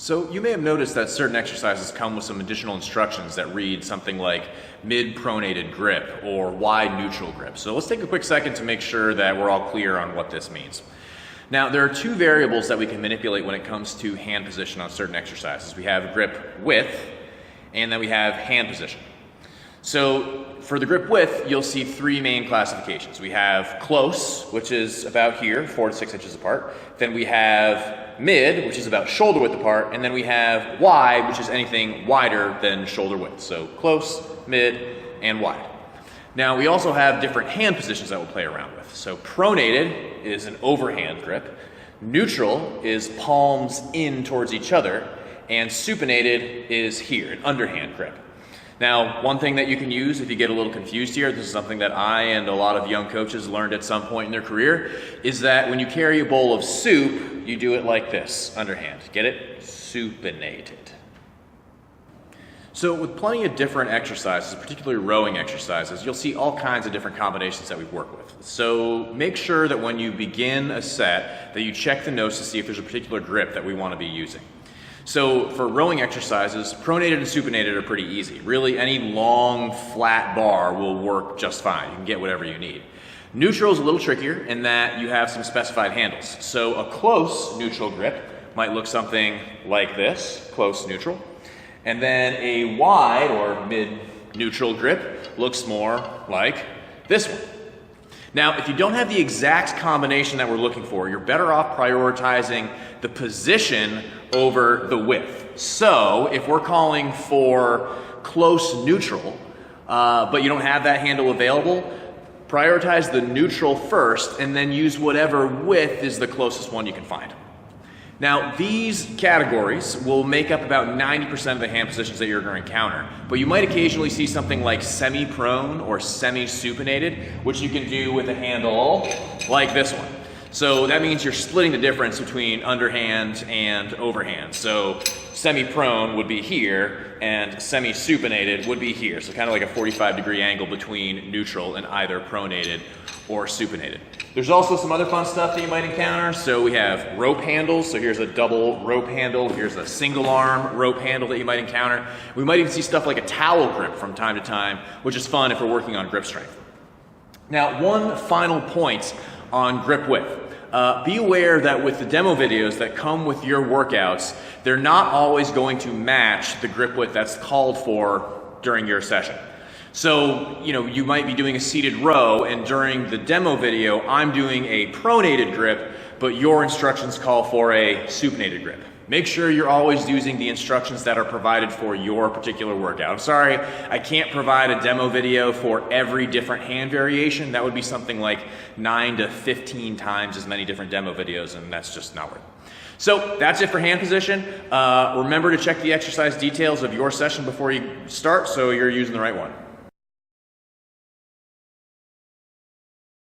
So you may have noticed that certain exercises come with some additional instructions that read something like mid-pronated grip or wide neutral grip. So let's take a quick second to make sure that we're all clear on what this means. Now, there are two variables that we can manipulate when it comes to hand position on certain exercises. We have grip width, and then we have hand position. So for the grip width, you'll see three main classifications. We have close, which is about here, 4 to 6 inches apart. Then we have mid, which is about shoulder width apart. And then we have wide, which is anything wider than shoulder width. So close, mid, and wide. Now we also have different hand positions that we'll play around with. So pronated is an overhand grip. Neutral is palms in towards each other. And supinated is here, an underhand grip. Now, one thing that you can use if you get a little confused here, this is something that I and a lot of young coaches learned at some point in their career, is that when you carry a bowl of soup, you do it like this, underhand. Get it? Supinated. So with plenty of different exercises, particularly rowing exercises, you'll see all kinds of different combinations that we work with. So make sure that when you begin a set, that you check the notes to see if there's a particular grip that we want to be using. So for rowing exercises, pronated and supinated are pretty easy. Really, any long, flat bar will work just fine. You can get whatever you need. Neutral is a little trickier in that you have some specified handles. So a close neutral grip might look something like this, close neutral. And then a wide or mid-neutral grip looks more like this one. Now, if you don't have the exact combination that we're looking for, you're better off prioritizing the position over the width. So, if we're calling for close neutral, but you don't have that handle available, prioritize the neutral first and then use whatever width is the closest one you can find. Now, these categories will make up about 90% of the hand positions that you're going to encounter, but you might occasionally see something like semi-prone or semi-supinated, which you can do with a handle like this one. So that means you're splitting the difference between underhand and overhand. So semi-prone would be here, and semi-supinated would be here. So kind of like a 45-degree angle between neutral and either pronated or supinated. There's also some other fun stuff that you might encounter. So we have rope handles. So here's a double rope handle. Here's a single arm rope handle that you might encounter. We might even see stuff like a towel grip from time to time, which is fun if we're working on grip strength. Now, one final point on grip width. Be aware that with the demo videos that come with your workouts, they're not always going to match the grip width that's called for during your session. So, you might be doing a seated row, and during the demo video, I'm doing a pronated grip, but your instructions call for a supinated grip. Make sure you're always using the instructions that are provided for your particular workout. I'm sorry, I can't provide a demo video for every different hand variation. That would be something like 9 to 15 times as many different demo videos, and that's just not worth it. So that's it for hand position. Remember to check the exercise details of your session before you start so you're using the right one.